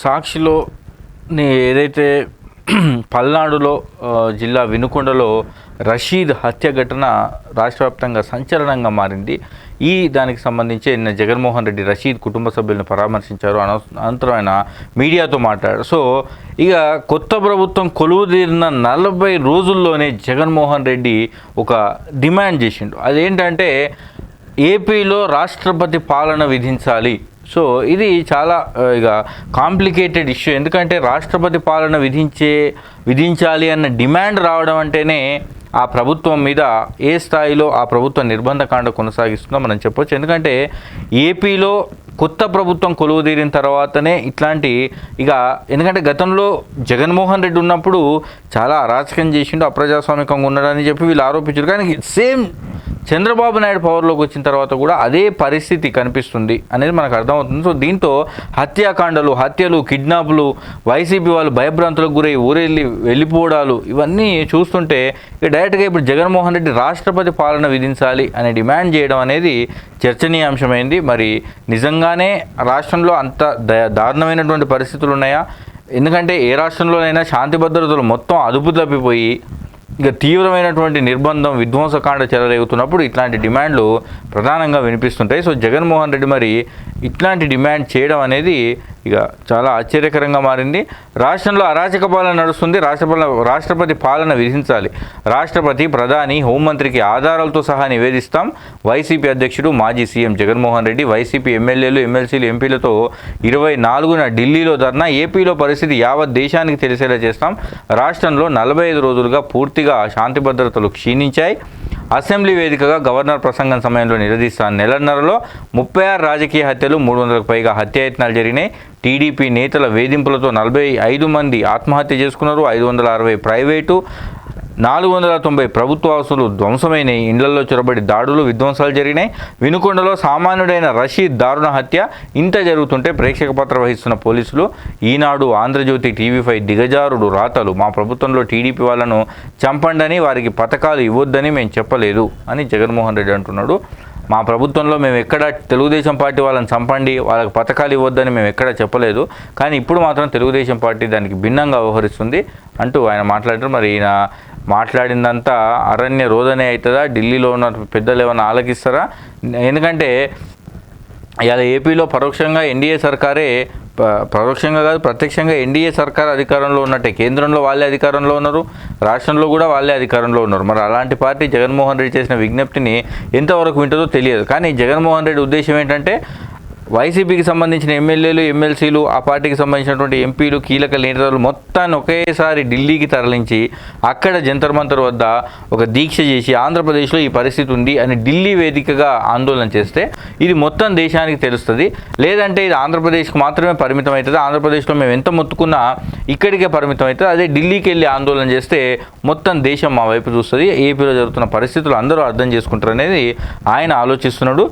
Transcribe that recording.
సాక్షిలో ఏదైతే పల్నాడులో జిల్లా వినుకొండలో రషీద్ హత్య ఘటన రాష్ట్ర వ్యాప్తంగా సంచలనంగా మారింది. దానికి సంబంధించి నిన్న జగన్మోహన్ రెడ్డి రషీద్ కుటుంబ సభ్యులను పరామర్శించారు. అనంతరం ఆయన మీడియాతో మాట్లాడారు. సో ఇక కొత్త ప్రభుత్వం కొలువుదీరిన 40 రోజుల్లోనే జగన్మోహన్ రెడ్డి ఒక డిమాండ్ చేసిండు. అదేంటంటే ఏపీలో రాష్ట్రపతి పాలన విధించాలి. సో ఇది చాలా ఇక కాంప్లికేటెడ్ ఇష్యూ. ఎందుకంటే రాష్ట్రపతి పాలన విధించాలి అన్న డిమాండ్ రావడం అంటేనే ఆ ప్రభుత్వం మీద ఏ స్థాయిలో ఆ ప్రభుత్వం నిర్బంధకాండ కొనసాగిస్తుందో మనం చెప్పొచ్చు. ఎందుకంటే ఏపీలో కొత్త ప్రభుత్వం కొలువుదీరిన తర్వాతనే ఇట్లాంటి ఎందుకంటే గతంలో జగన్మోహన్ రెడ్డి ఉన్నప్పుడు చాలా అరాచకం చేసిండు, అప్రజాస్వామికంగా ఉన్నాడని చెప్పి వీళ్ళు ఆరోపించారు. కానీ సేమ్ చంద్రబాబు నాయుడు పవర్లోకి వచ్చిన తర్వాత కూడా అదే పరిస్థితి కనిపిస్తుంది అనేది మనకు అర్థమవుతుంది. సో దీంతో హత్యలు, కిడ్నాప్లు, వైసీపీ వాళ్ళు భయభ్రాంతులకు గురై వెళ్ళిపోవడాలు ఇవన్నీ చూస్తుంటే డైరెక్ట్గా ఇప్పుడు జగన్మోహన్ రెడ్డి రాష్ట్రపతి పాలన విధించాలి అనే డిమాండ్ చేయడం అనేది చర్చనీయాంశమైంది. మరి నిజంగానే రాష్ట్రంలో అంత దారుణమైనటువంటి పరిస్థితులు ఉన్నాయా? ఎందుకంటే ఏ రాష్ట్రంలోనైనా శాంతి భద్రతలు మొత్తం అదుపు తప్పిపోయి తీవ్రమైనటువంటి నిర్బంధం, విధ్వంసకాండ చెలరేగుతున్నప్పుడు ఇట్లాంటి డిమాండ్లు ప్రధానంగా వినిపిస్తుంటాయి. సో జగన్మోహన్ రెడ్డి మరి ఇట్లాంటి డిమాండ్ చేయడం అనేది చాలా ఆశ్చర్యకరంగా మారింది. రాష్ట్రంలో అరాచక పాలన నడుస్తుంది, రాష్ట్రపతి పాలన విధించాలి, రాష్ట్రపతి, ప్రధాని, హోంమంత్రికి ఆధారాలతో సహా నివేదిస్తాం. వైసీపీ అధ్యక్షుడు మాజీ సీఎం జగన్మోహన్ రెడ్డి వైసీపీ ఎమ్మెల్యేలు, ఎమ్మెల్సీలు, ఎంపీలతో 24న ఢిల్లీలో ధర్నా. ఏపీలో పరిస్థితి యావత్ దేశానికి తెలిసేలా చేస్తాం. రాష్ట్రంలో 45 రోజులుగా పూర్తిగా శాంతి భద్రతలు క్షీణించాయి. అసెంబ్లీ వేదికగా గవర్నర్ ప్రసంగం సమయంలో నిలదీస్తాను. నెలన్నరలో 36 రాజకీయ హత్యలు, 300కు పైగా హత్యాయత్నాలు జరిగినాయి. టీడీపీ నేతల వేధింపులతో 45 మంది ఆత్మహత్య చేసుకున్నారు. 560 ప్రైవేటు, 490 ప్రభుత్వ ఆస్తులు ధ్వంసమైనవి. ఇండ్లలో చొరబడి దాడులు, విధ్వంసాలు జరిగినాయి. వినుకొండలో సామాన్యుడైన రషీద్ దారుణ హత్య. ఇంత జరుగుతుంటే ప్రేక్షక పాత్ర వహిస్తున్న పోలీసులు. ఈనాడు, ఆంధ్రజ్యోతి, టీవీ5 దిగజారుడు రాతలు. మా ప్రభుత్వంలో టీడీపీ వాళ్ళను చంపండని, వారికి పథకాలు ఇవ్వొద్దని మేము చెప్పలేదు అని జగన్మోహన్ రెడ్డి అంటున్నాడు. మా ప్రభుత్వంలో మేము ఎక్కడ తెలుగుదేశం పార్టీ వాళ్ళని చంపండి, వాళ్ళకి పథకాలు ఇవ్వద్దని మేము ఎక్కడా చెప్పలేదు, కానీ ఇప్పుడు మాత్రం తెలుగుదేశం పార్టీ దానికి భిన్నంగా వ్యవహరిస్తుంది అంటూ ఆయన మాట్లాడారు. మరి ఈయన మాట్లాడిందంతా అరణ్య రోదనే అవుతుందా? ఢిల్లీలో ఉన్న పెద్దలు ఏమైనా ఆలకిస్తారా? ఎందుకంటే ఇలా ఏపీలో పరోక్షంగా ఎన్డీఏ సర్కారే, పరోక్షంగా కాదు ప్రత్యక్షంగా ఎన్డీఏ సర్కార్ అధికారంలో ఉన్నట్టే. కేంద్రంలో వాళ్ళే అధికారంలో ఉన్నారు, రాష్ట్రంలో కూడా వాళ్ళే అధికారంలో ఉన్నారు. మరి అలాంటి పార్టీ జగన్మోహన్ రెడ్డి చేసిన విజ్ఞప్తిని ఎంతవరకు వింటుందో తెలియదు. కానీ జగన్మోహన్ రెడ్డి ఉద్దేశం ఏంటంటే వైసీపీకి సంబంధించిన ఎమ్మెల్యేలు, ఎమ్మెల్సీలు, ఆ పార్టీకి సంబంధించినటువంటి ఎంపీలు, కీలక నేతలు మొత్తాన్ని ఒకేసారి ఢిల్లీకి తరలించి అక్కడ జంతర్ మంతర్ వద్ద ఒక దీక్ష చేసి ఆంధ్రప్రదేశ్లో ఈ పరిస్థితి ఉంది అని ఢిల్లీ వేదికగా ఆందోళన చేస్తే ఇది మొత్తం దేశానికి తెలుస్తుంది. లేదంటే ఇది ఆంధ్రప్రదేశ్కి మాత్రమే పరిమితం అవుతుంది, ఆంధ్రప్రదేశ్లో మేము ఎంత మొత్తుకున్నా ఇక్కడికే పరిమితం అవుతుంది. అదే ఢిల్లీకి వెళ్ళి ఆందోళన చేస్తే మొత్తం దేశం మా వైపు చూస్తుంది, ఏపీలో జరుగుతున్న పరిస్థితులు అందరూ అర్థం చేసుకుంటారు అనేది ఆయన ఆలోచిస్తున్నాడు.